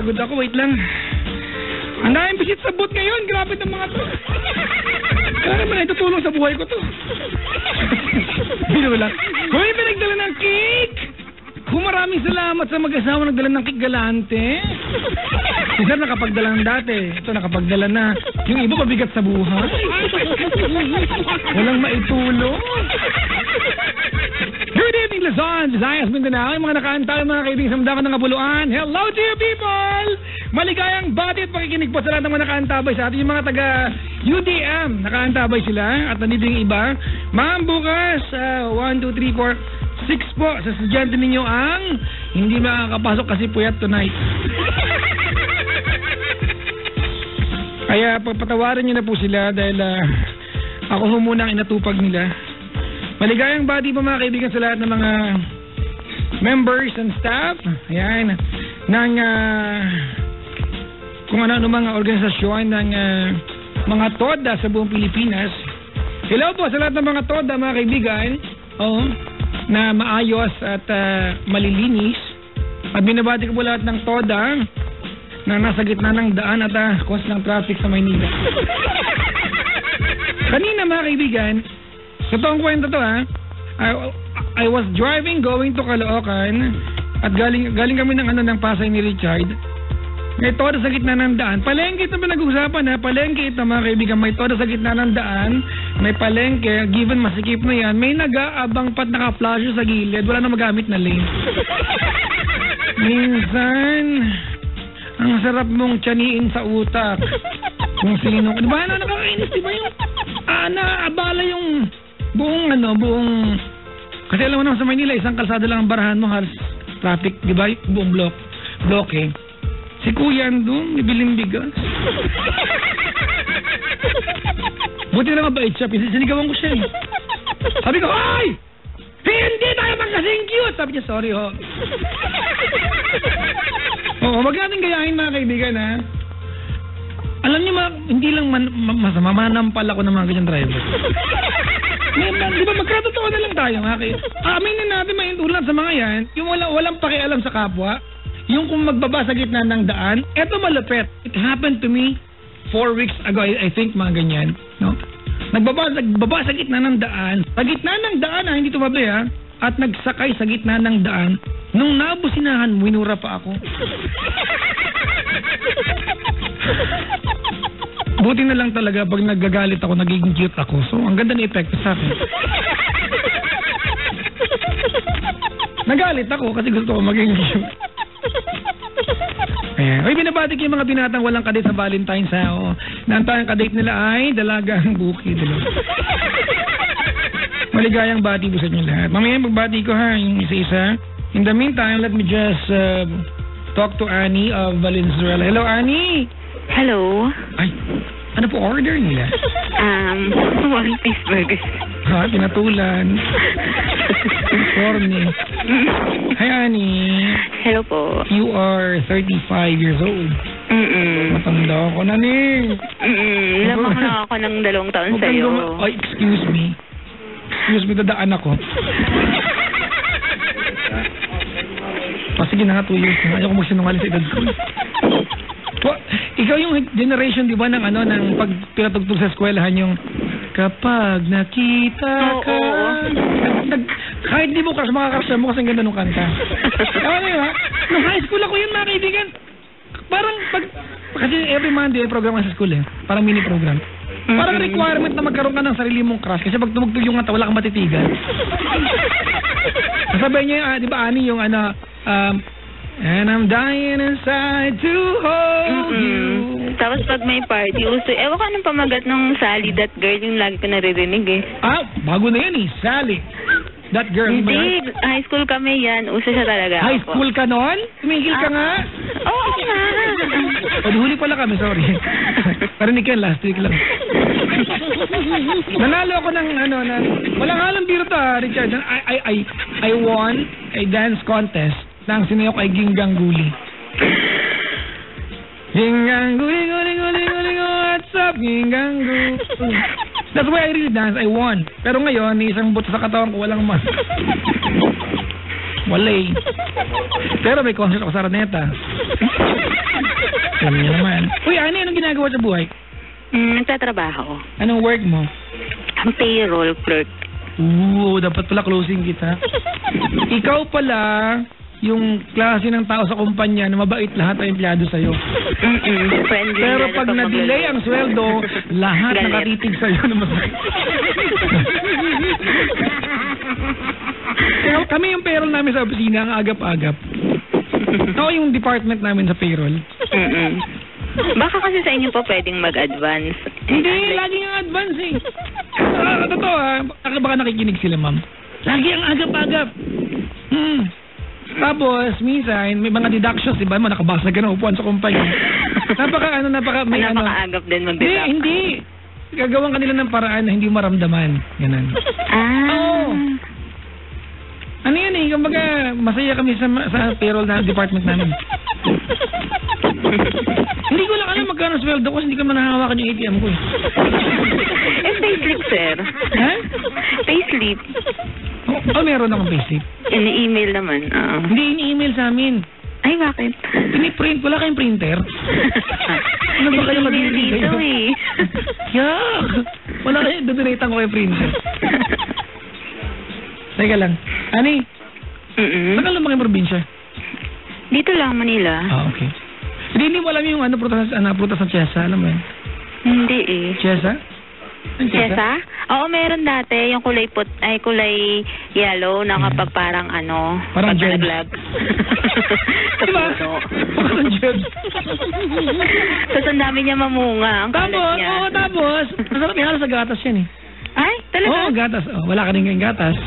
Napapagod ako. Wait lang. Ang daming bisit sa boot ngayon. Grabe ng mga to. Kaya naman ay tutulong sa buhay ko to. Hindi lang. Hoy, pinagdala ng cake! Maraming salamat sa mag-asawa nagdala ng cake galante. Si Sir nakapagdala ng dati. Ito nakapagdala na. Yung iba mabigat sa buhay. Walang maitulong. Good evening, Luzon, Visayas, Mindanao. Yung mga nakaantay, mga kaibigan sa Mandakan ng Kabuluan. Hello to you people! Maligayang bati at pakikinig po sa lahat ng mga nakaantabay sa atin. Yung mga taga UDM, nakaantabay sila. At nandito yung iba. Ma'am, bukas, 1, 2, 3, 4, 6 po sa estudyante ninyo ang hindi makakapasok kasi puyat tonight. Kaya patawarin nyo na po sila dahil ako ho muna ang inatupag nila. Maligayang bati po mga kaibigan sa lahat ng mga members and staff. Ayan. Ng kung ano mga organisasyon ng mga TODA sa buong Pilipinas. Hello po sa lahat ng mga TODA mga kaibigan. Oo. Na maayos at malilinis. At binabati ko po lahat ng TODA na nasa gitna ng daan at cause ng traffic sa Maynila. Kanina mga kaibigan, totoong kwento to I was driving going to Caloocan at galing kami ng Pasay ni Richard. May TODA sa gitna ng daan. Palengke ito pinag-uusapan palengke ito mga kaibigan. May TODA sa gitna ng daan. May palengke. Given masikip na yan. May nag-aabang pat naka-flash sa gilid. Wala na magamit na lane. Minsan, ang sarap mong tiyanin sa utak. Kung sino. Diba nakakainis? Diba yung naabala yung buong kasi alam mo naman sa Maynila, isang kalsada lang ang barahan mo, halos traffic, diba? Buong bloke. Si Kuya doon, nibiling bigas. Buti na mabait siya, sinigawan ko siya. Sabi ko, ay! Hindi tayo magkasing cute! Sabi niya, sorry ho. Oo, wag natin gayahin mga kaibigan Alam niyo, hindi lang masama, manampal ako ng mga ganyan driver. Di ba magkatotoo na lang tayo mga kaibigan? Aminin natin maintulan sa mga yan, yung walang pakialam sa kapwa. Yung kung magbaba sa gitna ng daan, eto malupit. It happened to me 4 weeks ago, I think mga ganyan. No? Nagbaba sa gitna ng daan. Sa gitna ng daan hindi tumabi at nagsakay sa gitna ng daan. Nung nabusinahan, winura pa ako. Buti na lang talaga pag naggagalit ako, nagiging cute ako. So, ang ganda ng epekto sa akin. Nagalit ako kasi gusto ko maging cute. Ayan. Uy, binabati ko yung mga binatang walang kadate sa Valentine's na ang tayong kadate nila ay dalagang bukid. Maligayang bati po sa inyo lahat. Mamaya magbati ko yung isa-isa. In the meantime, let me just talk to Annie of Valenzuela. Hello, Annie! Hello. Ay, ano po order nila? 1 piece burgers. Pinatulan. Corny. Hi, Annie. Hello po. You are 35 years old. Matanda ako na Lamang na ako ng 2 taon sa'yo. Ay, excuse me. Dadaan ako. Sige na nga, 2 years na. Ayaw ko magsinungaling sa edad ko. Ikaw yung generation, di ba, ng pag pinatugtog sa eskwelahan yung kapag nakita ka. Kahit di mo crush, makakrush mo kasi ang ganda nung kanta. Nung high school ako yun, mga kaibigan. Parang kasi every Monday may program sa school Parang mini program. Parang requirement na magkaroon ka ng sarili mong crush kasi pag tumugtog yung kanta, wala kang matitigan. Sasabihin niya, di ba, Ani, yung and I'm dying inside to hold you. Tapos pag may party, ewan ka anong pamagat ng Sally, that girl, yung lagi ko naririnig bago na yan Sally. That girl. Hindi, high school kami yan. Uso siya talaga. High school ka noon? Tumigil ka nga? Oo nga. Huli pala kami, sorry. Parinig yan, last week lang. Nanalo ako ng walang halong biro to Richard. I won a dance contest na ang sinayok ay Gingang Guli. Gingang Guli, Guli, Guli, Guli, what's up, Gingang Guli? That's why I really dance. I won. Pero ngayon, isang buto sa katawan ko, walang mas. Wala eh. Pero may concert ako sa Araneta. Alam niyo naman. Uy, Ani, anong ginagawa sa buhay? Nagtatrabaho. Anong work mo? Ang payroll clerk. Dapat pala closing kita. Ikaw pala, yung klase ng tao sa kumpanya na mabait lahat ang empleyado sa'yo. Friendly. Pero pag na-delay ang sweldo, lahat Galit. nakatitig sa'yo na masakit. Kaya kami yung payroll namin sa opisina, ang agap-agap. Ako yung department namin sa payroll. Baka kasi sa inyo po pwedeng mag-advance. Hindi, lagi ang advance eh. Totoo baka nakikinig sila, ma'am. Lagi ang agap-agap. Tapos, minsan, may mga deductions, diba? Nakabasag ka na upuan sa kumpanya. Napaka-agap din mag-deduct. Hindi. Gagawan kanila ng paraan na hindi maramdaman. Ganun. Oo. Ano yan eh, kumbaga, masaya kami sa payroll na department namin. Hindi ko lang alam magkano sweldo ko, hindi ko man nahahawakan yung ATM ko eh. Payslip, sir. Ha? Payslip. Meron akong payslip. Ini-email naman. Hindi ini-email sa amin. Ay, bakit? Piniprint, wala kayong printer? Ano ba kayo email dito eh. Yak! Wala kayo, dodonate ko kayo printer. Teka lang. Ani? Saan ka lumaki probinsya? Dito lang, Manila. Okay. Hindi mo alam yung prutas sa Chesa, alam mo yun? Hindi eh. Chesa? Chesa? Oo, meron dati. Yung kulay kulay yellow na kapag parang parang paglalaglag. Diba? Parang jebs. Tapos ang dami niya mamunga. Ang kalat niya. Tapos, masarap yung halos sa gatas yan eh. Ay, talaga? Gatas. Wala ka rin kayong gatas.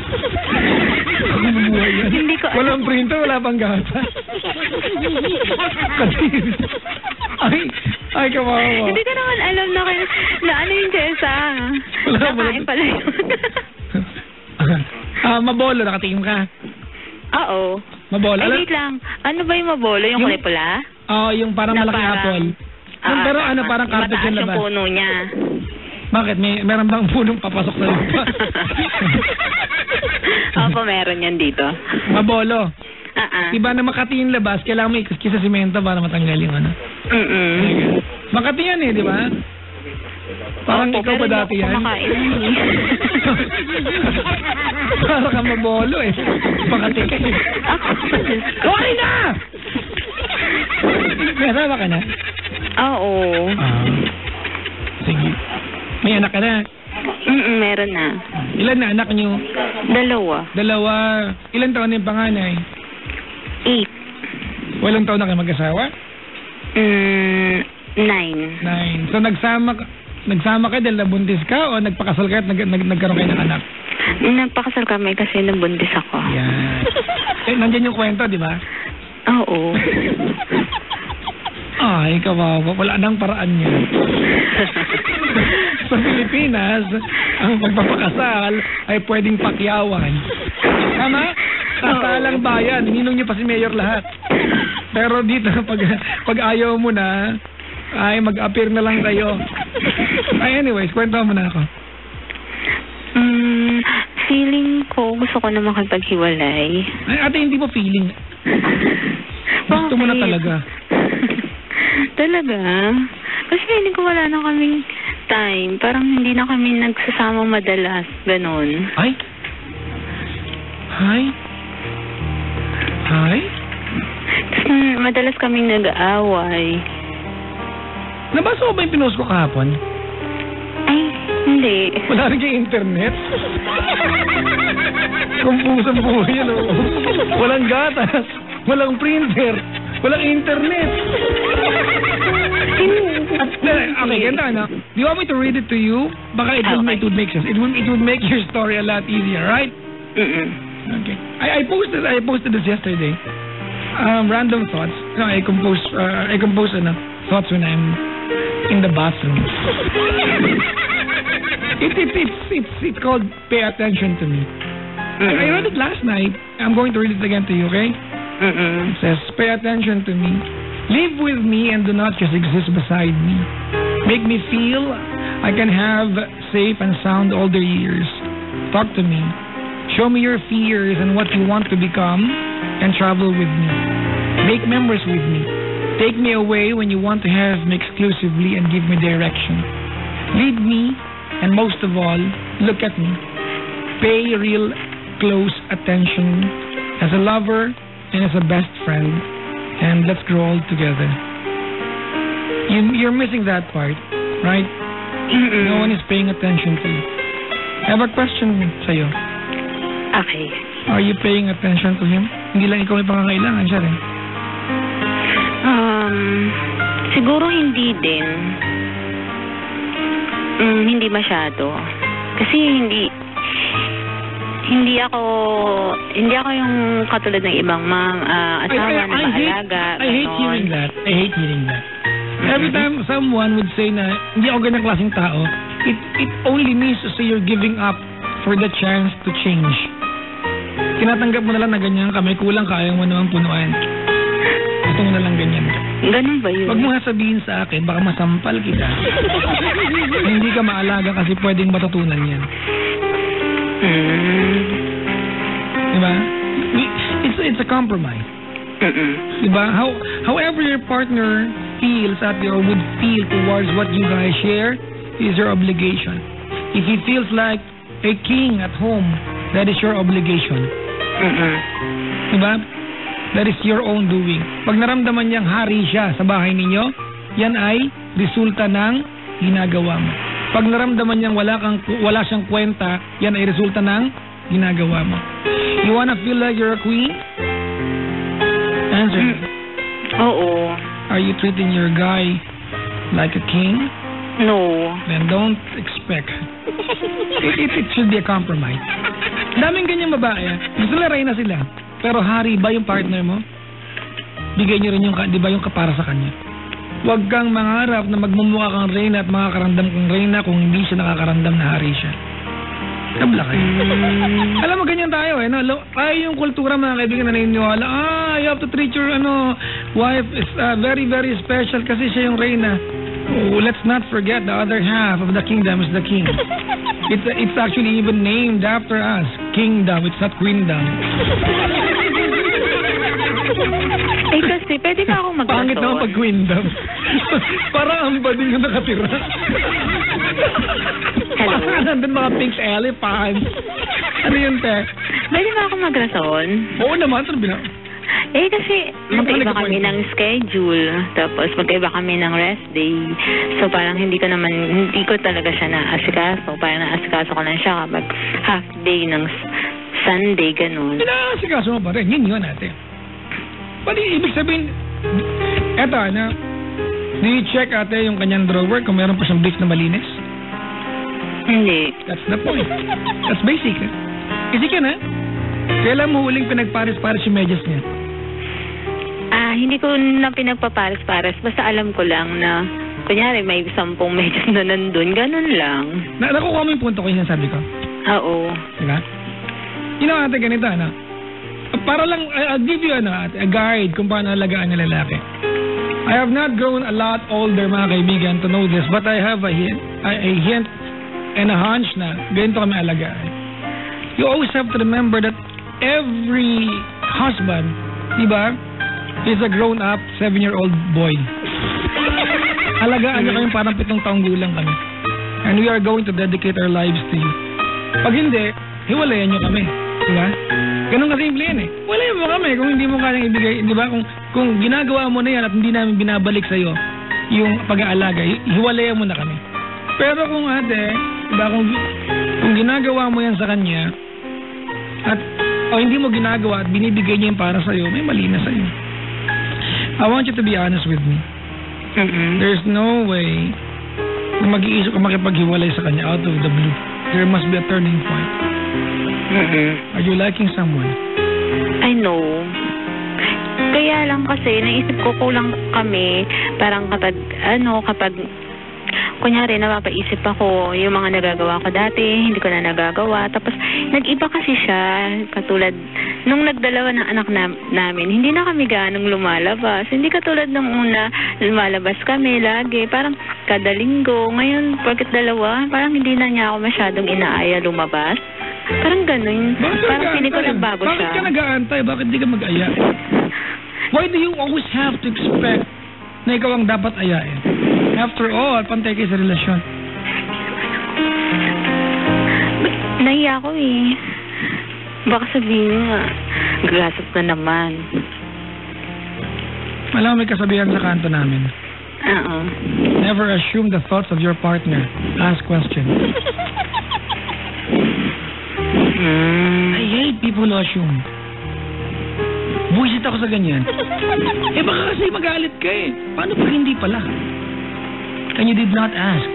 Hindi ko alam. Walang printer, wala pang gatas. Ay, kawawa. Hindi ko naman alam na ano yung Chesa. Nakain pala yun. Mabolo, nakatingin ka? Oo. Mabolo? Ay, wait lang. Ano ba yung mabolo? Yung kulay pula? Oo, yung parang malaking apple. Pero parang carpet yung labas. Mataas yung puno niya. Bakit? Meron bang punong papasok sa lupa? Opo, meron yan dito. Mabolo. Diba na Makati yung labas, kailangan mo ikis sa simento para matanggal yung ano? Makati yan eh, di ba? Parang ikaw pa dati yan. Para ka mabolo eh. Makati ka eh. Okay na! Kasama ka na? Oo. Sige. May anak ka na? Meron na. Ilan na anak niyo? 2. Ilan taon na yung panganay? 8. 8 taon na kayo mag-asawa? 9. So nagsama ka dahil nabuntis ka o nagpakasal ka at nagkaroon kayo ng anak? Nagpakasal kami kasi nabuntis ako. Yan. Nandiyan yung kwento, di ba? Oo. Ay, kawawa. Wala nang paraan niya. Sa Pilipinas, ang pagpapakasal ay pwedeng pakyawan. Tama? Kasalang bayan. Ninong niyo pa si Mayor lahat. Pero dito, pag ayaw mo na, ay mag-appear na lang kayo. Ay, anyways, kwento mo na ako. Feeling ko, gusto ko na makipaghiwalay. Ay, ate, hindi mo feeling. Gusto mo na talaga. Talaga? Kasi feeling ko wala na kaming time. Parang hindi na kami nagsasama madalas. Ganon. Ay? Madalas kaming nag-aaway. Nabasa ko ba yung pinost ko kahapon? Ay, hindi. Wala rin kayong internet? Kumpusang buhay yan, oh. Walang gatas, walang printer, walang internet. Okay, ganda, no? Do you want me to read it to you? Baka it would make sense. It would make your story a lot easier, right? Okay. I posted this yesterday. Random thoughts. No, I compose thoughts when I'm in the bathroom. It's called Pay Attention to Me. I read it last night. I'm going to read it again to you, okay? It says, pay attention to me. Live with me and do not just exist beside me. Make me feel I can have safe and sound older years. Talk to me. Show me your fears and what you want to become. and travel with me. Make memories with me. Take me away when you want to have me exclusively and give me direction. Lead me, and most of all, look at me. Pay real close attention as a lover and as a best friend, and let's grow old together. You're missing that part, right? No one is paying attention to you. I have a question sa'yo. Okay. Are you paying attention to him? Hindi lang ikaw may pangangailangan siya rin. Siguro hindi din. Hindi masyado. Kasi hindi ako yung katulad ng ibang asawa na maalaga. I hate hearing that. Every time someone would say na hindi ako ganang klaseng tao, it only means to say you're giving up for the chance to change. Tinatanggap mo na lang na ganyan ka, may kulang ka, ayaw mo naman punuan. Gusto mo na lang ganyan ka. Ganun ba yun? Wag mo nga sabihin sa akin, baka masampal kita. Hindi ka maalaga kasi pwedeng matutunan yan. Diba? It's a compromise. Diba? However your partner feels at or would feel towards what you guys share is your obligation. If he feels like a king at home, that is your obligation. Diba? That is your own doing. Pag naramdaman niyang hari siya sa bahay ninyo, yan ay resulta ng ginagawa mo. Pag naramdaman niyang wala siyang kwenta, yan ay resulta ng ginagawa mo. You wanna feel like you're a queen? Answer. Oo. Are you treating your guy like a king? No. Then don't expect. It should be a compromise. Daming ganyang babae. Gusto nila reyna sila. Pero hari ba yung partner mo? Bigay niyo rin yung, di ba, yung kapara sa kanya. Huwag kang mangarap na magmumukha kang reyna at makakaramdam kang reyna kung hindi siya nakakaramdam na hari siya. Kabla kayo. Alam mo, ganyan tayo eh. No? Tayo yung kultura, mga kaibigan, na naniniwala. You have to treat your wife is very, very special kasi siya yung reyna. Oh, let's not forget the other half of the kingdom is the king. It's actually even named after us. Kingdom. It's not queendom. Eh kasi, pwede ba akong magkasol? Pangit naman pag queendom. Parang ang bading yung nakatira. Hello? Parang nandun mga pink elephants. Ano yun, te? Pwede ba akong magrasol? Oo naman, ano bilang? Eh kasi magkaiba kami ng schedule, tapos magkaiba kami ng rest day. So parang hindi ko talaga siya naasikaso. Parang naasikaso ko lang siya kapag half day ng Sunday, ganun. Naasikaso mo pa rin. Yun ate. Pwede ibig sabihin, eto do you check ate yung kanyang drawer kung meron pa siyang brief na malinis? Hindi. That's the point. That's basic. Kasi ka na, kailan mo huling pinagpares-pares yung medyas niya? Hindi ko na pinagpapares-pares. Basta alam ko lang na, kunyari, may 10 medyas na nandun. Ganun lang. Nakukuha mo yung punto ko yung sinasabi ko? Oo. Diba? Ate, ganito, para lang, I'll give you, a guide kung paano alagaan ng lalaki. I have not grown a lot older, mga kaibigan, to know this, but I have a hint and a hunch na ganito kami alagaan. You always have to remember that every husband, diba, is a grown-up 7-year-old boy. Alagaan niyo kami parang 7 taong gulang kami. And we are going to dedicate our lives to you. Pag hindi, hiwalayan niyo kami. Diba? Ganun kasimple yan eh. Hiwalayan mo kami kung hindi mo kayang ibigay. Diba? Kung ginagawa mo na yan at hindi namin binabalik sa'yo yung pag-aalaga, hiwalayan mo na kami. Pero kung ate, diba, kung ginagawa mo yan sa kanya at hindi mo ginagawa at binibigay niya yung para sa'yo, may mali na sa'yo. I want you to be honest with me. There's no way na mag-iisip ka makipaghiwalay sa kanya out of the blue. There must be a turning point. Are you liking someone? I know. Kaya lang kasi, naisip ko kulang kami, parang kapag kunyari, napapaisip ako yung mga nagagawa ko dati, hindi ko na nagagawa. Tapos, nag-iba kasi siya, katulad, nung nagdalawa ng anak namin, hindi na kami ganong lumalabas. Hindi katulad nung una, lumalabas kami lagi, parang kada linggo. Ngayon, pagkat dalawa, parang hindi na niya ako masyadong inaaya lumabas. Parang ganun. Bakit Parang feeling ko nagbago siya. Bakit ka nag-aantay? Bakit di ka mag-aya? Why do you always have to expect na ikaw ang dapat ayain? After all, pantay kayo sa relasyon. Nahiya ako eh. Baka sabihin nga, gasap na naman. Alam mo, may kasabihan sa kanto namin. Oo. Never assume the thoughts of your partner. Ask questions. I hate people who assume. Buisit ako sa ganyan. Baka kasi magalit ka eh. Paano pag hindi pala? And you did not ask.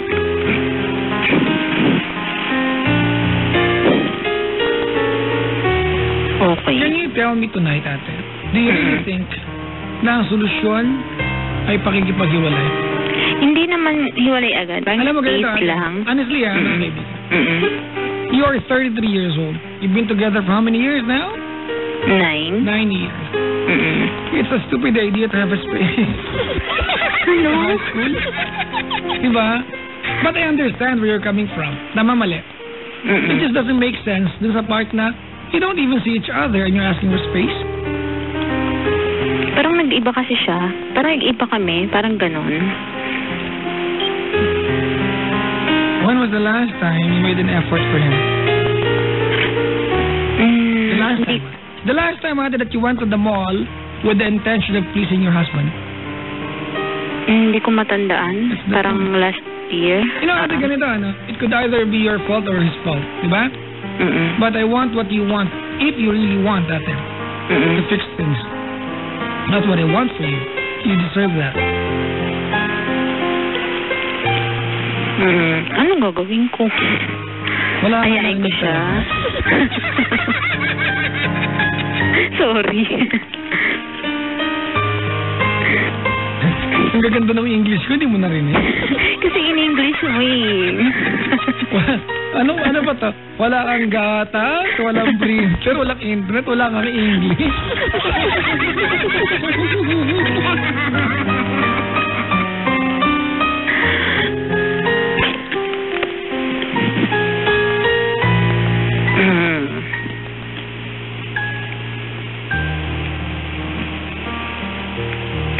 Okay. Can you tell me tonight, ate? Do you really think na ang solusyon ay pakikipaghiwalay? Hindi naman hiwalay agad. Parang Alam mo ganito, space lang. honestly, mga kaibigan. You are 33 years old. You've been together for how many years now? 9. 9 years. It's a stupid idea to have a space. Ano? High school? Diba? But I understand where you're coming from. Namamali. It just doesn't make sense dun sa part na you don't even see each other and you're asking for space. Parang nag-iba kasi siya. Parang nag-iba kami. Parang ganun. When was the last time you made an effort for him? The last time. The last time, ate, that you went to the mall with the intention of pleasing your husband. Hindi ko matandaan. Parang last year. You know, ate, ganito, ano? It could either be your fault or his fault. Diba? But I want what you want. If you really want, ate, to fix things. Not what I want for you. You deserve that. Anong gagawin ko? Wala kang Ayain ko siya. Sorry. Ang gaganda ng English ko, di mo narinig. Kasi in-English mo eh. Ano ba to? Wala kang gatas, walang printer, walang internet, wala kang English.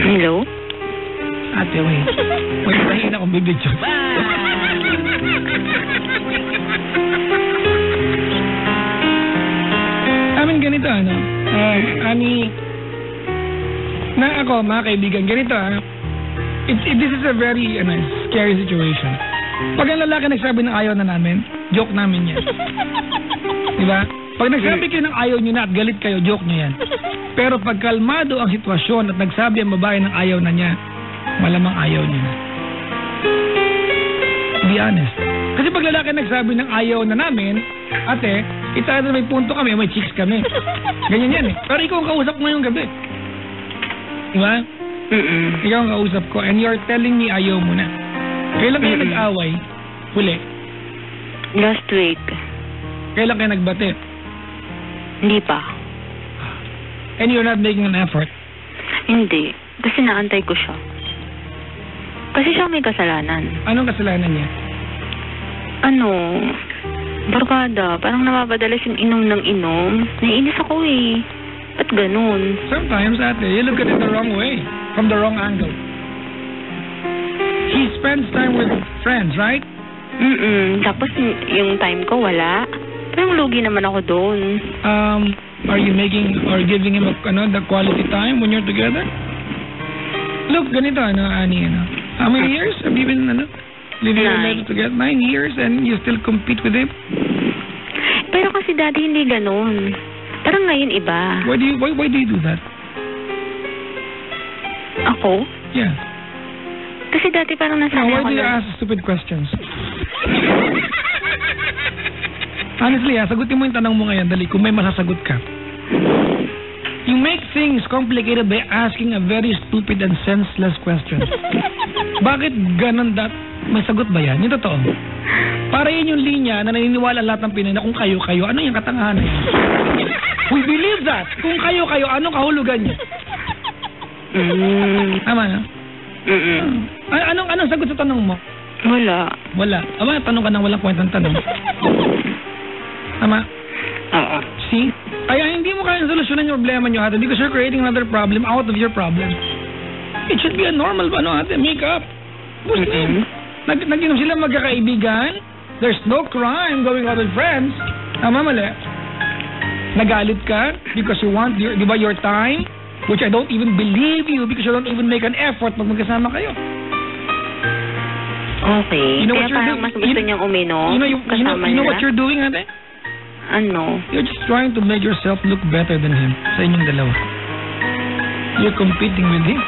Hello? Ate, wait. Wait, tahin akong bibidyo. Amin ganito, ano? Na ako, mga kaibigan, ganito, this is a very, scary situation. Pag ang lalaki nagsabi ng ayaw na namin, joke namin yan. Diba? Pag nagsabi kayo ng ayaw nyo na at galit kayo, joke nyo yan. Pero pag kalmado ang sitwasyon at nagsabi ang babae ng ayaw na niya, malamang ayaw niya na. To be honest. Kasi pag lalaki nagsabi ng ayaw na namin, ate, ita may punto kami, may chicks kami. Ganyan yan eh. Pero ikaw ang kausap ko ngayong gabi. Diba? Ikaw ang kausap ko and you're telling me ayaw mo na. Kailan kayo nag-away? Huli. Last week. Kailan kayo nagbate? Hindi pa. And you're not making an effort? Hindi. Kasi naantay ko siya. Kasi siya may kasalanan. Anong kasalanan niya? Barkada. Parang napapadalas yung inom ng inom. Naiinis ako eh. At ganun. Sometimes, ate, you look at it the wrong way. From the wrong angle. He spends time with friends, right? Tapos yung time ko wala. Parang lugi naman ako doon. Are you making or giving him the quality time when you're together? Look, ganito, Ani, how many years have you been, living your life together? 9 years and you still compete with him? Pero kasi dati hindi ganun. Parang ngayon iba. Why do you do that? Ako? Yeah. Kasi dati parang nasanay Why ako do you na... ask stupid questions? Honestly, sagutin mo yung tanong mo ngayon, dali, kung may masasagot ka. You make things complicated by asking a very stupid and senseless question. Bakit ganun may sagot ba yan? Yung totoo. Para yun yung linya na naniniwala lahat ng Pinoy na kung kayo, ano yung katangahan na yun? We believe that. Kung kayo, anong kahulugan niya? Tama na? Anong sagot sa tanong mo? Wala. Aba, tanong ka nang walang kwentang tanong. Tama? solusyonan yung problema nyo, ate, because you're creating another problem out of your problem. It should be a normal, ate, make up. Muslim. Nag-inom sila magkakaibigan. There's no crime going out with friends. Tama, mali. Nagalit ka because you want your time, which I don't even believe you because you don't even make an effort pag magkasama kayo. Okay. Kaya parang mas gusto niyang uminom. You know what you're doing, ate? Ano? You're just trying to make yourself look better than him sa inyong dalawa. You're competing with him.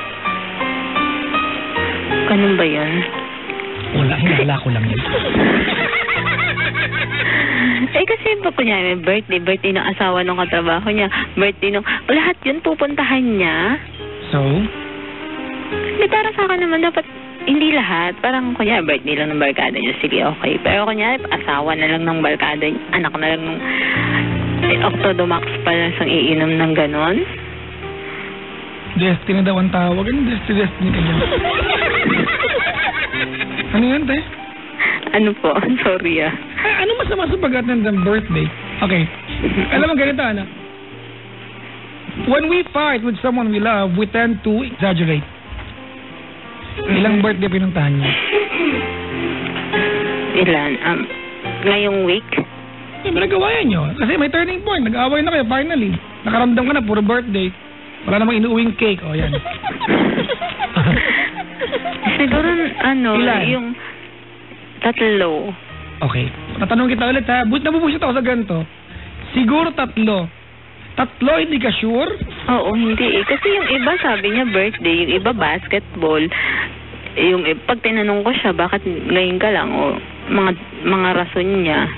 Ganun ba yan? Wala, hinala ko lang yun. Kasi pa kunya, birthday ng asawa ng katrabaho niya, birthday ng, lahat yun pupuntahan niya. So? Para sa akin naman dapat, hindi lahat. Parang kunya, birthday lang ng barkada niya, sige, okay. Pero kunya, asawa na lang ng barkada niya, anak na lang ng Octodomax pala sang iinom ng ganon. Destiny daw ang tawag. Ano Destiny ka yan? Ano yan, te? Ano po? Sorry ano masama sa pag-attend ng birthday? Okay. Alam mo ganito, ano? When we fight with someone we love, we tend to exaggerate. Ilang birthday pinuntahan niya? Ilan? Ngayong week? Nagawa yan nyo. Kasi may turning point. Nag-away na kayo finally. Nakaramdam ka na, puro birthday. Wala namang inuuwing cake. O, yan. Siguro, ilan? yung 3. Okay. Tatanong kita ulit, ha? Nabubusit ako sa ganito. Siguro 3. 3, hindi ka sure? Oo, hindi. Kasi yung iba sabi niya birthday, yung iba basketball. Yung pag tinanong ko siya, bakit ngayon ka lang? O mga rason niya.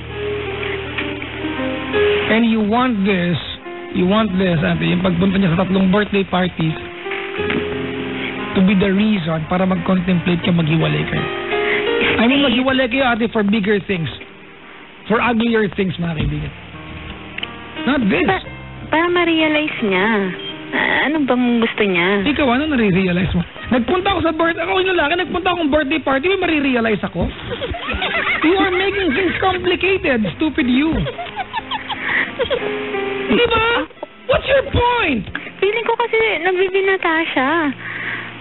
And you want this, ate, yung pagpunta niya sa 3 birthday parties to be the reason para mag-contemplate ka maghiwalay kayo. I mean, maghiwalay kayo, ate, for bigger things. For uglier things, mga kaibigan. Not this. Para ma-realize niya. Ano bang gusto niya? Ikaw, ano nare-realize mo? Nagpunta ako sa birthday, ako yung lalaki, nagpunta akong birthday party, may marirealize ako? You are making things complicated, stupid you. Diba? What's your point? Feeling ko kasi nagbibinata siya.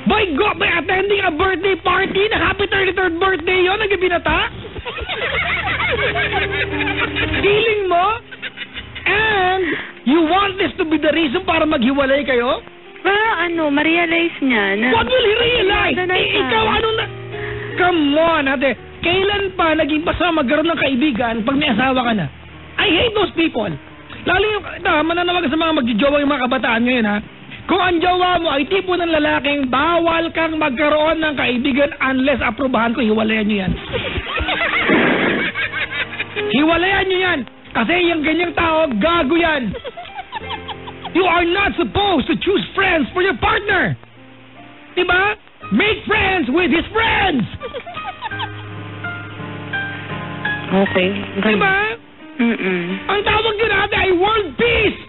By God, by attending a birthday party na happy 33rd birthday yun, nagbibinata? Feeling mo? And you want this to be the reason para maghiwalay kayo? Para ma-realize niya na... What will he realize? Ikaw, Come on, ate. Kailan pa naging basta magkaroon ng kaibigan pag may asawa ka na? I hate those people. Lalo yung, mananawagan sa mga magjojowa yung mga kabataan ngayon, ha? Kung ang jowa mo ay tipo ng lalaking bawal kang magkaroon ng kaibigan unless aprobahan ko, hiwalayan nyo yan. Hiwalayan nyo yan. Kasi yung ganyang tao, gago yan. You are not supposed to choose friends for your partner. Diba? Make friends with his friends. Okay. Diba? Ang tawag yun natin ay world peace.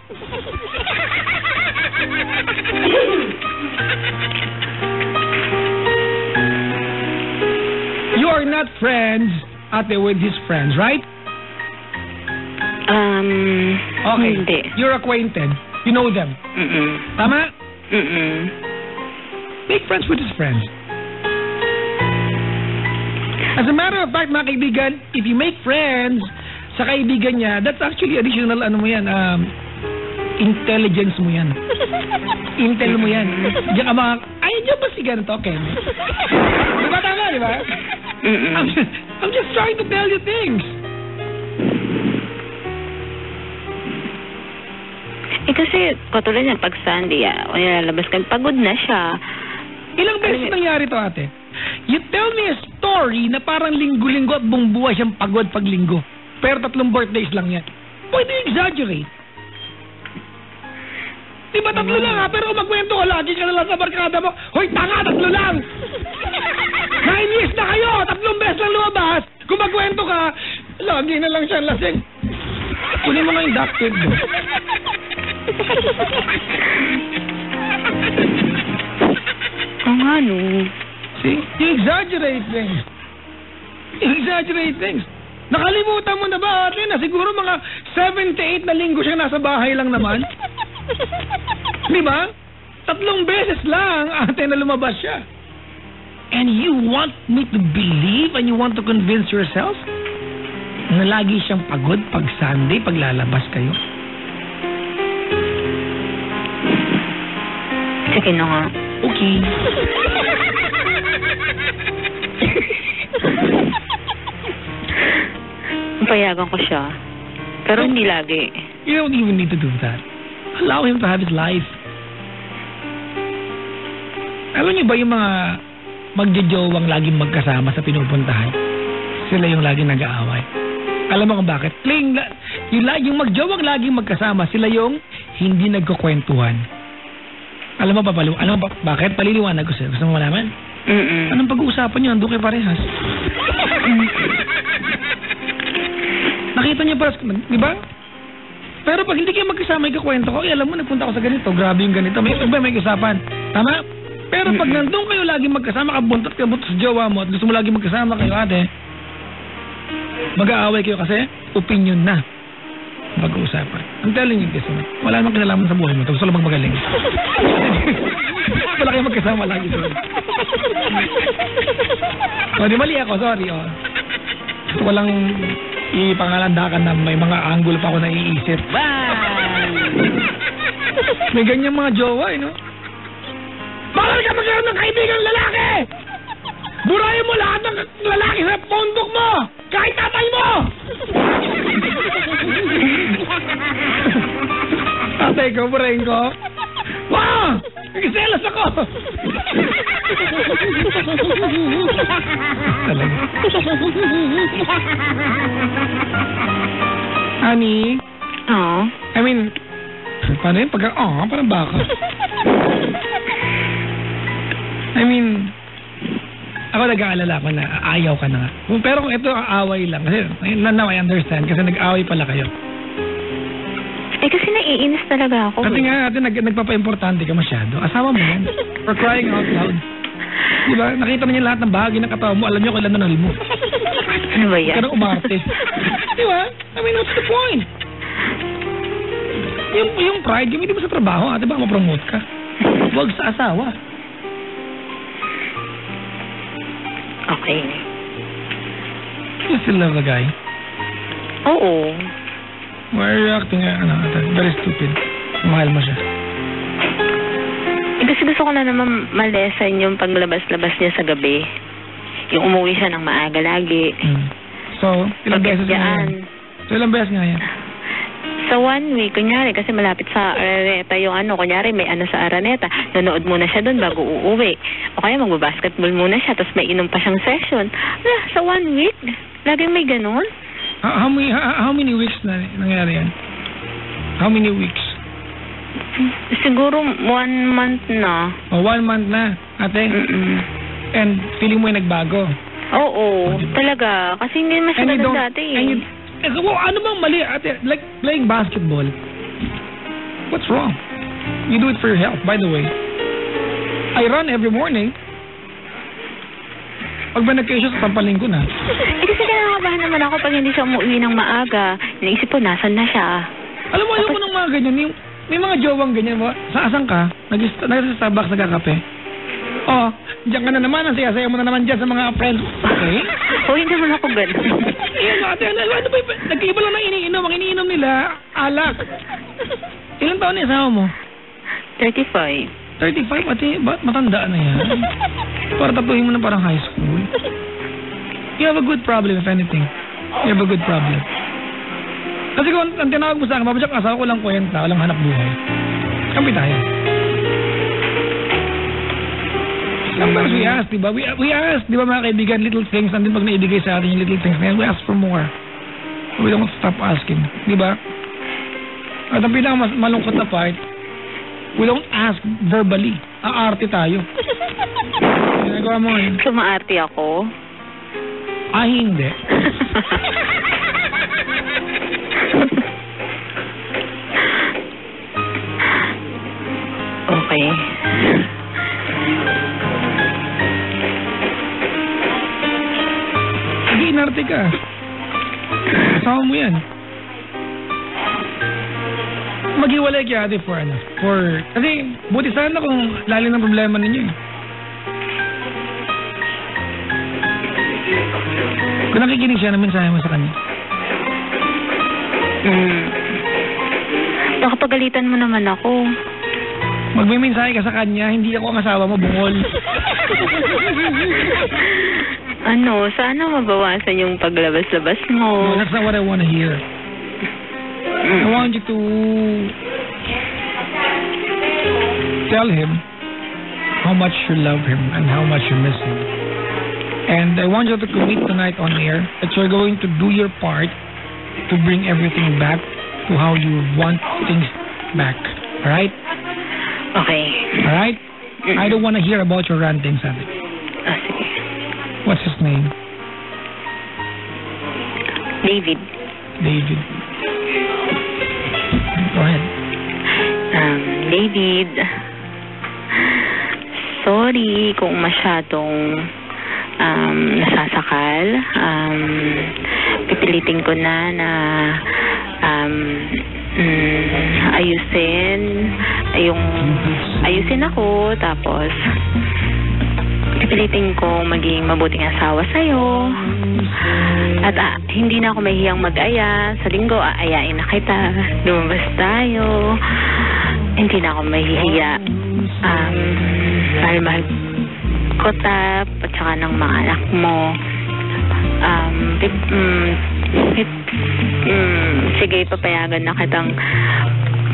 You are not friends, ate, with his friends, right? Okay. Hindi. You're acquainted. You know them. Tama? Make friends with his friends. As a matter of fact, mga kaibigan, if you make friends sa kaibigan niya, that's actually additional, intelligence mo yan. Intel mo yan. Diyan ka mga, diyan ba si ganito? Okay. Diba tama, diba? I'm just trying to tell you things. Kasi, katulad niya, pag Sunday, lalabas kami, pagod na siya. Ilang beses nangyari to, ate? You tell me a story na parang linggo-linggo at buong buhay siyang pagod pag linggo. Pero 3 birthdays lang yan. Pwede exaggerate. Diba 3 lang, ha? Pero kung magkwento ka, lagi ka na lang sa barkada mo, hoy, tanga, 3 lang! 9 years na kayo! 3 beses lang lumabas! Kung magkwento ka, lagi na lang siya lasing. Kunin mo nga yung duct tape mo. See? You exaggerate things. Nakalimutan mo na ba, ate, na siguro mga 7 to 8 na linggo siya nasa bahay lang naman? Di ba? 3 beses lang ate na lumabas siya. And you want me to believe and you want to convince yourself na lagi siyang pagod pag Sunday, pag lalabas kayo? Sige na nga. Okay. Payagan ko siya. Pero hindi lagi. You don't even need to do that. Allow him to have his life. Alam niyo ba yung mga magjojowang laging magkasama sa pinupuntahan? Sila yung laging nag-aaway. Alam mo kung bakit? Yung magjowang laging magkasama, sila yung hindi nagkukwentuhan. Alam mo bakit? Paliliwanag ko sa'yo. Gusto mo malaman? Anong pag-uusapan niyo? Andun kayo parehas. Nakita niyo para, di ba? Pero pag hindi kayo magkasama, ikakwento ko, alam mo, nagpunta ako sa ganito, grabe yung ganito, may usapan. Tama? Pero pag nandun kayo lagi magkasama, kabuntot sa jowa mo, at gusto mo lagi magkasama kayo, ate, mag-aaway kayo kasi opinion na pag-uusapan. I'm telling you this, wala namang kinalaman sa buhay mo, gusto lang magaling. Wala kayo magkasama lagi. Di mali ako, sorry. Gusto ko lang ipangalandakan na may mga angle pa ako naiisip. May ganyan mga jowa, no? Bakit ka magkaroon ng kaibigang lalaki? Burahin mo lahat ng lalaki sa pondok mo! Kahit tatay mo! Tatay ko, burahin ko? Wow! Nagsiselos ako! Talaga. Honey? Oo. I mean, paano yun? Parang baka. I mean, ako nag-aalala ko na ayaw ka na nga. Pero kung ito aaway lang, kasi now I understand, kasi nag-aaway pala kayo. Kasi naiinis talaga ako. Kasi nga, nagpapa-importante ka masyado. Asawa mo yan. For crying out loud. Diba? Nakita na niya lahat ng bahagi ng katawan mo. Alam niyo kailan nanal mo. Ano ba yan? Huwag ka nang umarte. Diba? I mean, what's the point? Yung pride, yung hindi mo sa trabaho, ate, baka ma-promote ka. Huwag sa asawa. Okay. You still love the guy? Oo. Why are you acting very stupid? Mahal mo siya. Kasi gusto ko na naman malesan yung paglabas-labas niya sa gabi. Yung umuwi siya ng maaga lagi. So, ilang beses nga yan? Ilang beses nga yan? Sa 1 week, kunyari, kasi malapit sa Araneta yung kunyari may sa Araneta, nanood muna siya doon bago uuwi. O kaya magbabasketball muna siya, tapos may inom pa siyang session. Sa 1 week, laging may ganun. How many weeks na nangyari yan? How many weeks? Siguro 1 month na. 1 month na, ate? And feeling mo yung nagbago? Oo, talaga. Kasi hindi masyadong dati ano bang mali, ate? Like playing basketball. What's wrong? You do it for your health, by the way. I run every morning. Pag ba nagka-issue sa pampaling ko na. Kasi kinakabahan naman ako pag hindi siya umuwi ng maaga. Naisip ko, nasan na siya? Alam mo, ayoko ng mga ganyan. May mga jowang ganyan. Saan ka? Nag-Starbucks, nagkakape. Diyan ka na naman. Ang saya-saya mo na naman dyan sa mga friends. Okay? Hindi naman ako ganun. Ate, ano ba? Nag-iba lang na iniinom. Ang iniinom nila, alak. Ilang taon na asawa mo? 35. 35? Ate, matanda na yan. Para tapuhin mo na parang high school. You have a good problem, if anything. You have a good problem. Kasi kung ang tinawag mo sa akin, mabasyak asawa ko lang kwenta, walang hanap buhay. Kampi tayo. Sometimes we ask, diba? We ask, diba mga kaibigan, little things, nandun pag naibigay sa atin yung little things na yan, we ask for more. We don't stop asking, diba? At ang pinakamalungkot na part, we don't ask verbally. Aarte tayo. Ginagawa mo yun. Sumaarte ako? Hindi. Okay. Sige, inarte ka. Kasama mo yan. Maghiwalay kay ate kasi buti sana kung lalim ng problema ninyo eh. Kung nakikinig siya, na mensahe mo sa kanya? Baka pagalitan mo naman ako. Magme-mensahe ka sa kanya, hindi ako ang asawa mo, bungol. Sana mabawasan yung paglabas-labas mo. No, that's not what I want to hear. I want you to tell him how much you love him and how much you miss him. And I want you to commit tonight on air that you're going to do your part to bring everything back to how you want things back. Alright? Okay. Alright? I don't want to hear about your ranting, Sabi. Sige. What's his name? David. Go ahead. David, sorry kung masyadong nasasakal. Pipilitin ko na ayusin ako, tapos pipilitin ko maging mabuting asawa sa'yo. At hindi na ako mahihiyang mag-aya. Sa linggo, aayain na kita. Lumabas tayo. Hindi na ako mahihiya. Mahal ko at saka ng mga anak mo. Sige, papayagan na kitang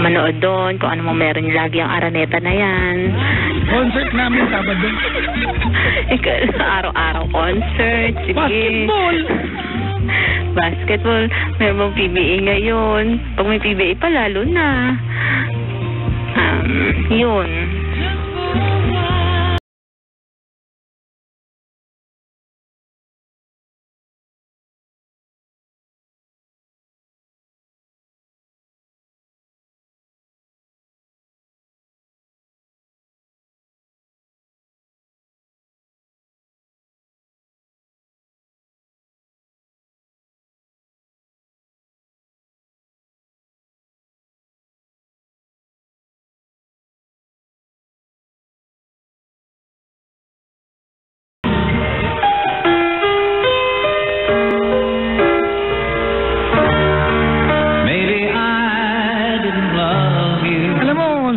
manood doon kung ano mo meron lagi ang Araneta na yan. Concert namin Sabado. Araw-araw concert. Sige. Basketball. Meron bang PBA ngayon? Pag may PBA pa, lalo na. Yun.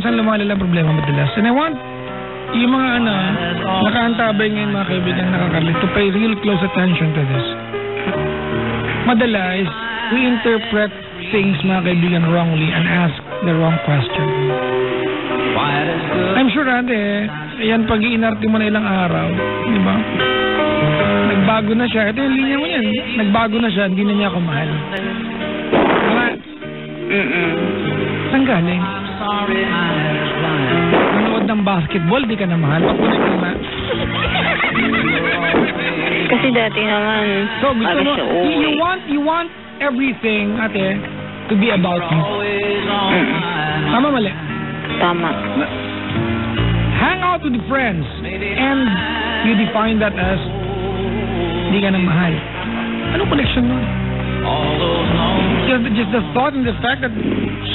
Lumalala problema madalas. And I want yung mga nakaantabay ngayon mga kaibigan nakakalit to pay real close attention to this. Madalas, we interpret things mga kaibigan wrongly and ask the wrong question. I'm sure yan pag-iinarte mo na ilang araw, di ba? Nagbago na siya. Ito yung linya mo yan. Nagbago na siya, hindi na niya ako mahal. Saan galing? Nanood ng basketball, di ka na mahal. Pagpunay ka na. Kasi dati naman, so, gusto mo, you want everything, ate, to be about you. Tama, mali? Tama. Hang out with friends and you define that as di ka na mahal. Anong connection nun? Just the thought and the fact that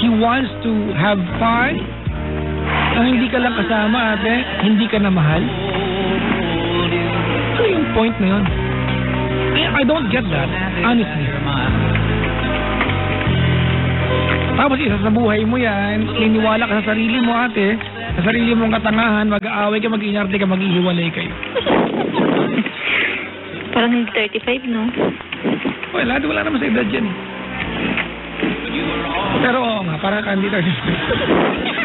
he wants to have fun, ang hindi ka lang kasama, ate, hindi ka na mahal. Ano yung point na yun? I don't get that, honestly. Tapos isa sa buhay mo yan, liniwala ka sa sarili mo, ate, sa sarili mong katangahan, mag-aaway ka, mag-iinarte ka, mag-ihiwalay kayo. Parang 35, no? Wala naman sa edad yan. Pero oo nga, parang hindi 35.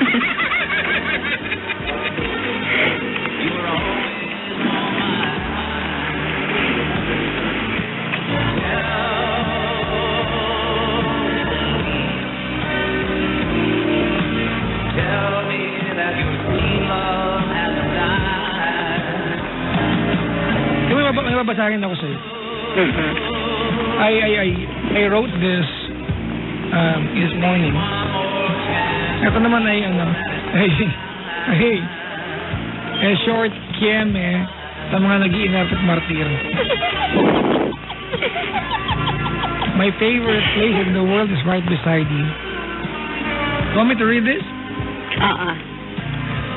May babasahin ako sa'yo. I wrote this this morning. Ito naman ay short keme sa mga nag-iinarte at martir. My favorite place in the world is right beside you. Want me to read this?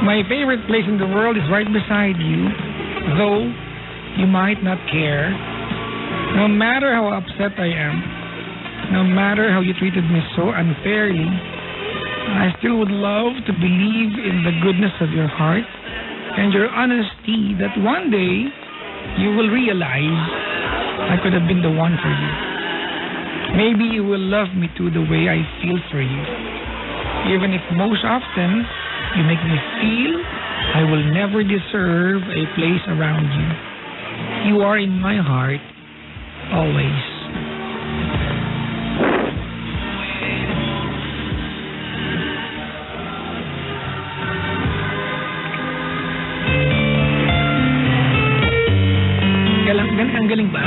My favorite place in the world is right beside you, though you might not care. No matter how upset I am, no matter how you treated me so unfairly, I still would love to believe in the goodness of your heart and your honesty that one day you will realize I could have been the one for you. Maybe you will love me too the way I feel for you. Even if most often you make me feel I will never deserve a place around you. You are in my heart always. Ang galing ba?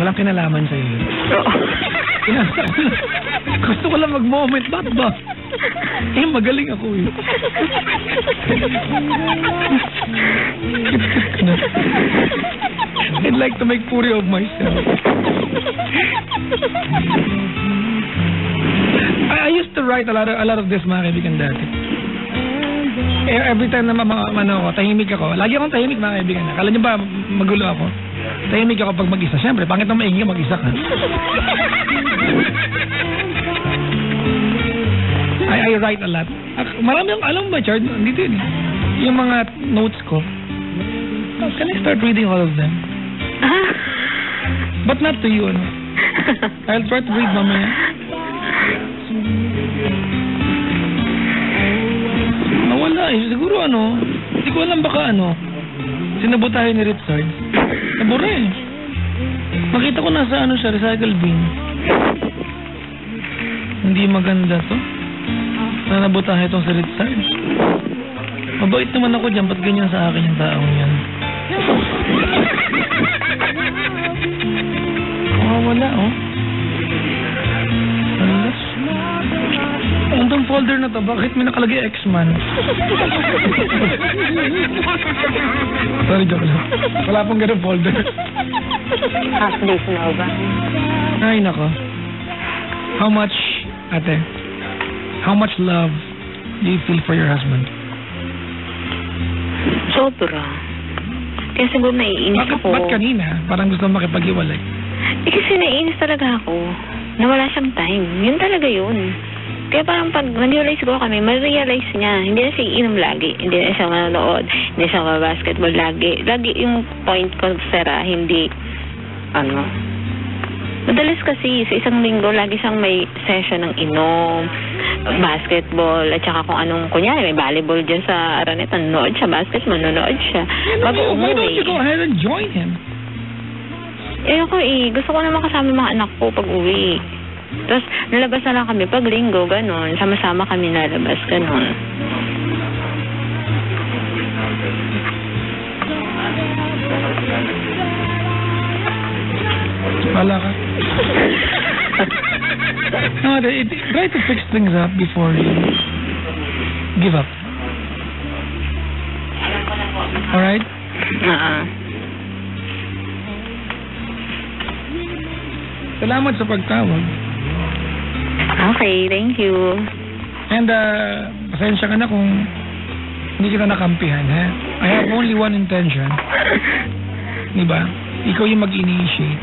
Walang kinalaman sa'yo yun. Gusto ko lang mag-moment. Bakit ba? Magaling ako eh. I'd like to make puri of myself. I used to write a lot of this, mga kaibigan, dati. Every time na tahimik ako. Lagi akong tahimik, mga kaibigan. Akala niyo ba magulo ako? Tahimik ako pag mag-isa. Siyempre, pangit na maingay mag-isa ka. I write a lot. Marami yung alam ba, Chard? Dito yun. Yung mga notes ko. Can I start reading all of them? But not to you, ano? I'll try to read mamaya. Nawala eh. Siguro hindi ko alam baka sinabotahin ni Richard. Nabura eh. Makita ko nasa siya, recycle bin. Hindi maganda to. Nabotahin itong si Richard. Mabait naman ako dyan. Ba't ganyan sa akin yung taong yan? Wala Alas. Anong folder na to? Bakit may nakalagay X-Man? Sorry, joke lang. Wala pong ganun folder. Half days na ba? Ay, nako. How much love do you feel for your husband? Sobra. Kaya siguro naiinis ako. Ba't kanina? Parang gusto makipag-iwalay. Kasi naiinis talaga ako. Nawala siyang time. Yun talaga yun. Kaya parang pag nag-realize ko kami, ma-realize niya. Hindi na siya iinom lagi. Hindi na siya manonood. Hindi siya ma-basketball lagi. Lagi yung point ko, Sarah, hindi, madalas kasi sa isang linggo, lagi siyang may session ng inom, basketball, at saka kung anong, kunyari, may volleyball dyan sa Araneta, nanonood siya, basketball, nanonood siya. Why don't you go ahead and join him? Ako gusto ko naman kasama mga anak ko pag uwi. Tapos, nalabas na lang kami pag linggo, ganon. Sama-sama kami nalabas, ganon. Wala ka. No, try to fix things up before you give up. Alright? Salamat sa pagtawag. Okay, thank you. And pasensya ka na kung hindi kita nakampihan, ha? I have only one intention. Diba? Ikaw yung mag-initiate.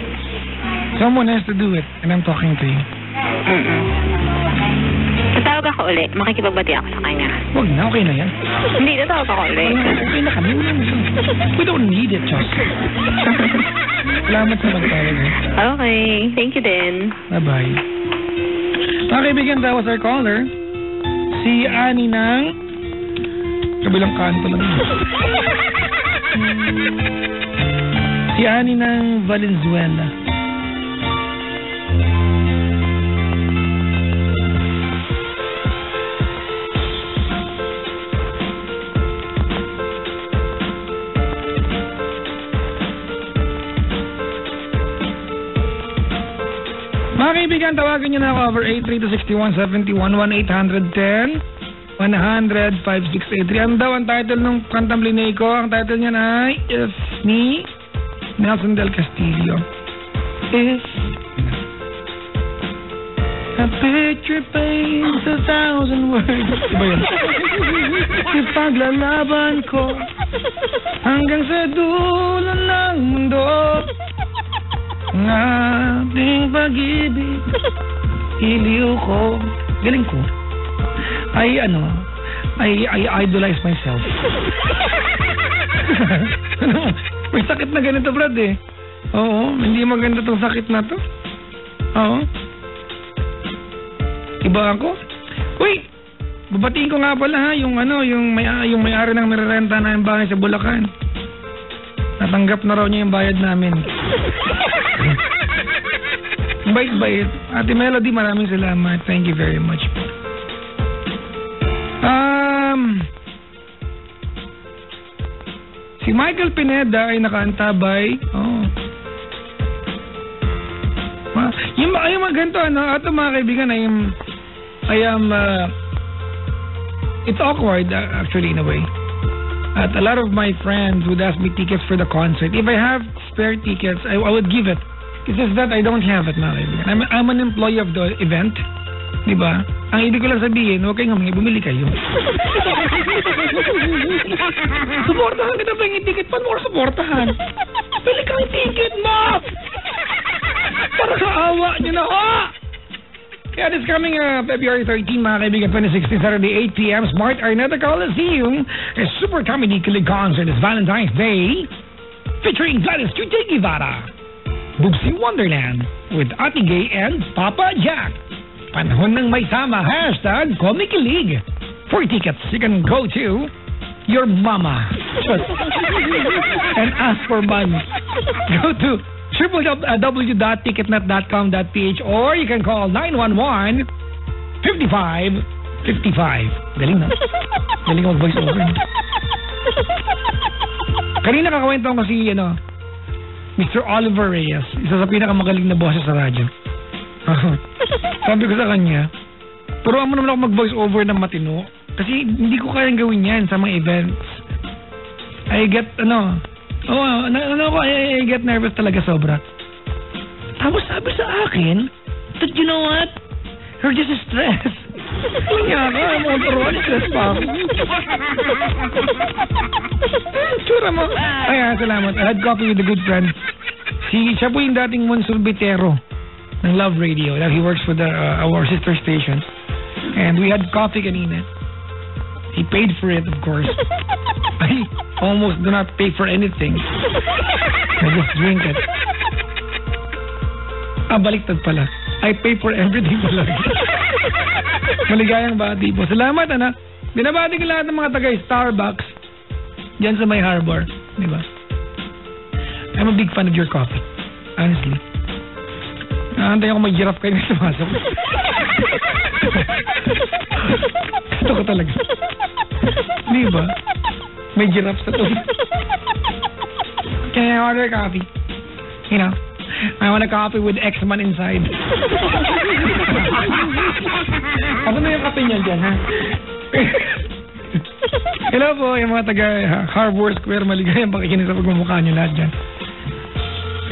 Someone has to do it, and I'm talking to you. Tatawag ako ulit. Makikipagbati ako sa kanya. Huwag na, okay na yan. Hindi, tatawag ako ulit. Okay na kami. We don't need it, Chos. Salamat sa pagtawag, eh. Okay, thank you din. Bye-bye. Mga kaibigan, that was our caller. Si Annie ng kabilang kanto lang. Si Annie ng Valenzuela. Mga kaibigan, tawagin nyo na ako over 83-6171 1-810-100-5683. Ano daw ang title ng kantang Linay ko? Ang title niyan ay If ni Nelson Del Castillo. If A picture paints 1,000 words. Diba yun? Ipaglalaban ko hanggang sa dulo ng mundo ang ating pag-ibig. Iliw ko. Galing ko. I idolize myself. May sakit na ganito, Brad eh. Oo, hindi maganda tong sakit na to. Oo. Iba ako. Uy, babatiin ko nga pala ha, yung may-ari ng nirerenta na yung bahay sa Bulacan. Natanggap na raw niya yung bayad namin. Bait-bait. Ate Melody, maraming salamat. Thank you very much po. Si Michael Pineda ay nakaantabay. Oh. Yung mga ganito, ato mga kaibigan, it's awkward actually in a way. At a lot of my friends would ask me tickets for the concert. If I have spare tickets, I would give it. It's just that I don't have it, mga kaibigan. I'm an employee of the event. Diba? Ang ibig ko lang sabihin, huwag kayong humingi, bumili kayo. Suportahan kita ba yung ticket? Paano mo suportahan? Bili kang ticket mo! Para sa awa nyo na, Yeah, this coming February 13, mga kaibigan, 2016, Saturday, 8 p.m. Smart Araneta Coliseum, a super comedy kilig concert is Valentine's Day, featuring Gladys Che Guevara, Boobsy Wonderland, with Ate Gay and Papa Jack. Panahon ng may tama, #Comikilig. For tickets, you can go to your mama and ask for money. Go to www.ticketnet.com.ph or you can call 911-5555. Galing na. Galing ako mag-voice over. Kanina kakawento ko si Mr. Oliver Reyes, isa sa pinakamagaling na boses sa radyo. Sabi ko sa kanya, turuan mo naman ako mag-voice over ng matino. Kasi hindi ko kayang gawin yan sa mga events. I get, I get nervous talaga sobra. Tapos sabi sa akin, that you know what? You're just stressed. Kanya ka, I'm all turuan, stress pa ako. Tsura mo. Ay, salamat. I had coffee with a good friend. Siya po yung dating Monsulbitero ng Love Radio. He works for our sister station. And we had coffee kanina. He paid for it, of course. I almost do not pay for anything. I just drink it. Baliktad pala. I pay for everything pala. Maligayang bati po. Salamat, anak. Binabati ko lahat ng mga taga-Starbucks diyan sa May Harbor. Di ba? I'm a big fan of your coffee. Honestly. Naantay ako may giraffe kayo na sumasok. Gusto ko talaga. Di ba? May giraffe sa to. Can I order coffee? You know, I want a coffee with X-Man inside. Ano na yung kape niyan dyan, ha? Hello po, yung mga taga Harbor Square, maligayang pakikinig sa pagmamukha niyo lahat dyan.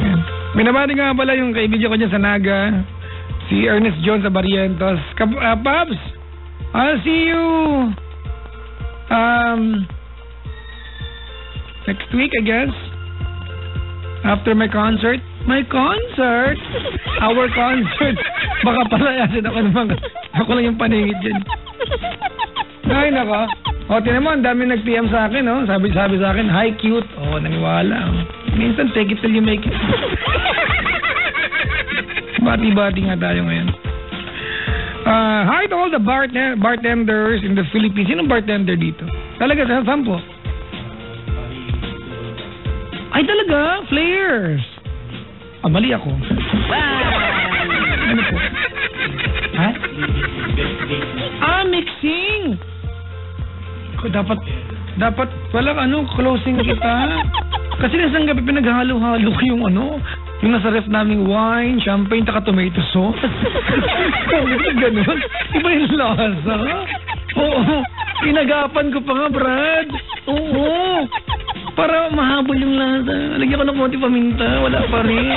Ayan. Binabati nga pala yung kaibigan ko dyan sa Naga, si Ernest John sa Barrientos. Pabs, I'll see you next week, I guess, after my concert. My concert? Our concert. Baka palayasin ako naman. Ako lang yung paningit dyan. Ay, nako. O, tinan mo, ang dami nag-PM sa akin, no? Sabi sa akin, hi, cute. O, naniwala. Minsan, take it till you make it. Bati-bati nga tayo ngayon. Hi to all the bartenders in the Philippines. Sinong bartender dito? Talaga, saan po? Ay, talaga? Flares. Mali ako. Ano po? Ha? Mixing! Dapat walang closing kita. Kasi nasang gabi pinaghalo-halo ko yung yung nasa ref naming wine, champagne, taka tomato sauce. Ganun. Iba yung lasa. Oo. Pinagapan ko pa nga, Brad. Oo. Para mahabol yung lasa. Lagyan ko ng konti paminta. Wala pa rin.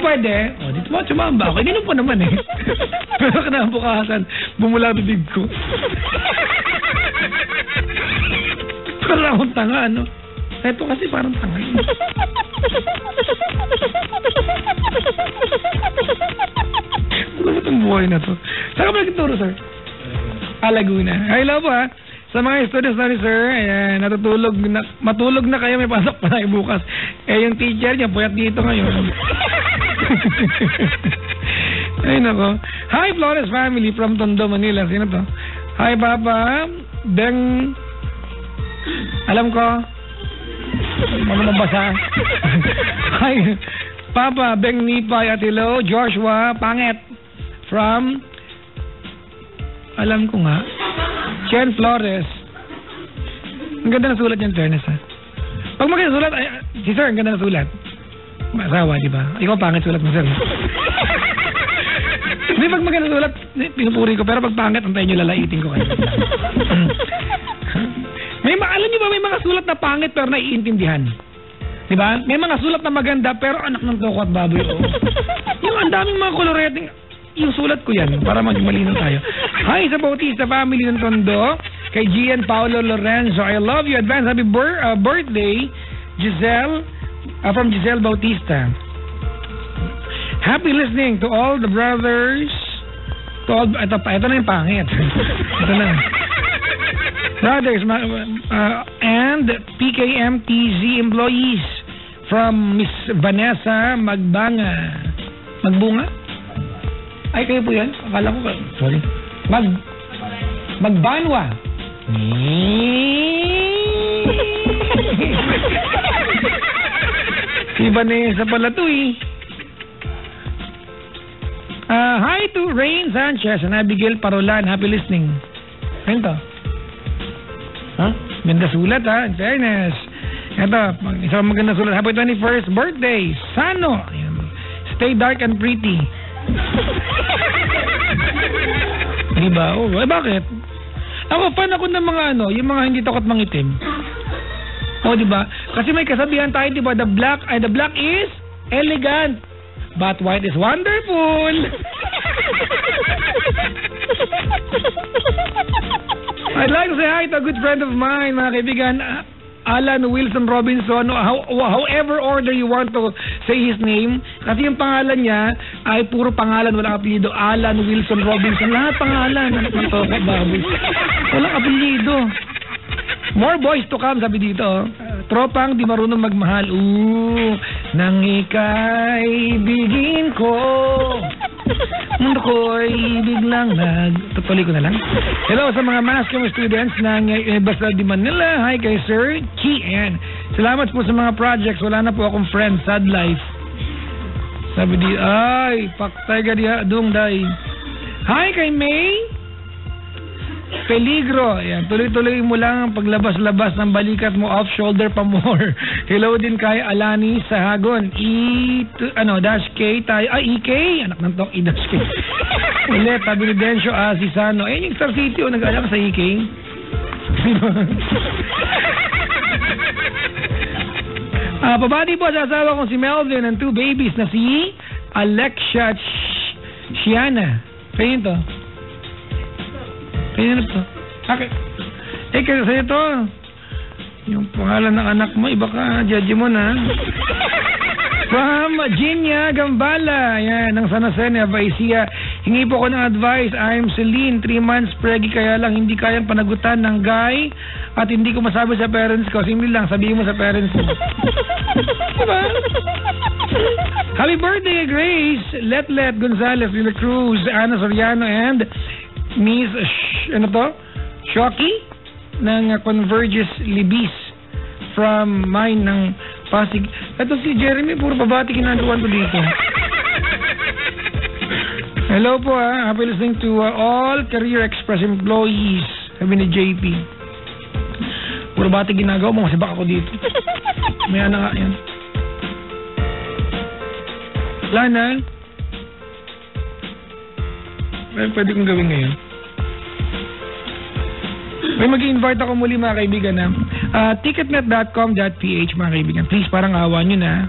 Pwede? O, dito Sumamba ako. Ininom ko naman eh. Pero kinabukasan, bumula bibig ko. Parang akong tanga, ano? Ito kasi parang tanga. Ano ba itong buhay na to? Saan ka ba nagtuturo, sir? Laguna. Hello po, ha? Sa mga students na ni sir, ayan, matulog na kayo, may pasok pa na bukas. Yung teacher niya, puyat dito ngayon. Ay, nako. Hi, Flores family from Tondo, Manila. Sino to? Hi, Papa. Beng... Alam ko. Ano nabasa? Hi, Papa. Beng Nipay at hello. Joshua Panget from... Alam ko nga. Chen Flores. Ang ganda na sulat niyan, fairness, ha? Pag maganda sulat, ay, si sir, ang ganda na sulat. Masawa, di ba? Ikaw pangit sulat mo, sir. Hindi, pag maganda sulat, pinupuri ko. Pero pag pangit, antayin nyo, lalaitin ko kayo. Alam nyo ba, may mga sulat na pangit pero naiintindihan. Di ba? May mga sulat na maganda pero anak ng toko at baboy. Yung ang daming mga koloreting, yung sulat ko yan para magmalino tayo. Hi sa Bautista family ng Tondo, kay Gian Paolo Lorenzo, I love you. Advance happy birthday, Giselle, from Giselle Bautista. Happy listening to all the brothers. To all, ito na yung pangit. Ito na. Brothers and PKMTZ employees from Miss Vanessa Magbunga. Ay, kayo po yan? Akala ko, sorry. Magbanwa. Si Vanessa pala to eh. Hi to Rain Sanchez and Abigail Parolan. Happy listening. Ayun to. Ganda sulat, ha? In fairness. Ito, isang maganda sulat. Happy 21st birthday. Sano. Stay dark and pretty. Diba? Oh, bakit? Ako, fan ako ng mga yung mga hindi takot mangitim. Oh, diba? Kasi may kasabihan tayo, diba? The black is elegant, but white is wonderful. I'd like to say hi to a good friend of mine, mga kaibigan, Alan Wilson Robinson, however order you want to say his name, kasi yung pangalan niya ay puro pangalan, walang apelyido. Alan Wilson Robinson, lahat pangalan. Anak ng toko, baboy. Walang apelyido. More boys to come, sabi dito. Tropang di marunong magmahal. Nang ikaibigin ko, mundo ko'y biglang tutuloy ko na lang. Hello sa mga Mascom students ng Universidad de Manila. Hi kay Sir Kian. Salamat po sa mga projects. Wala na po akong friends. Sad life. Sabi di, ay, paktay ka diya, dong day. Hi kay May Peligro. Ayan, tuloy-tuloy mo lang ang paglabas-labas ng balikat mo, off shoulder pa more. Hello din kay Alani sa Hagon. Dash K tayo. EK. Anak ng tong dash K. Ulit, sabi ni Dencio Asisano. Yung Star City, nag-alak sa EK. Pabati po sa asawa kong si Melvin and 2 babies na si Alexia Shiana. Kayo to? Kayo na to? Okay. Kasi sa'yo to. Yung pangalan ng anak mo, iba ka. Judge mo na. From Ginya Gambala. Yan, ng San Jose, Nueva Ecija. Hingi po ko ng advice. I'm Celine, 3 months preggy, kaya lang hindi kayang panagutan ng guy at hindi ko masabi sa parents ko. Simple lang, sabihin mo sa parents mo. Diba? Happy birthday, Grace Letlet Gonzalez, Lila Cruz, Ana Soriano, and Miss Shoki ng Converges Libis from mine ng Pasig. Ito si Jeremy, puro babati kinagawan ko dito. Hello po, happy listening to all Career Express employees. Sabi ni JP. Puro bati ginagawa mo kasi baka ako dito. May ana nga yan. Lana, pwede kong gawin ngayon. May mag-invite ako muli mga kaibigan na ticketnet.com.ph mga kaibigan. Please, parang awa nyo na.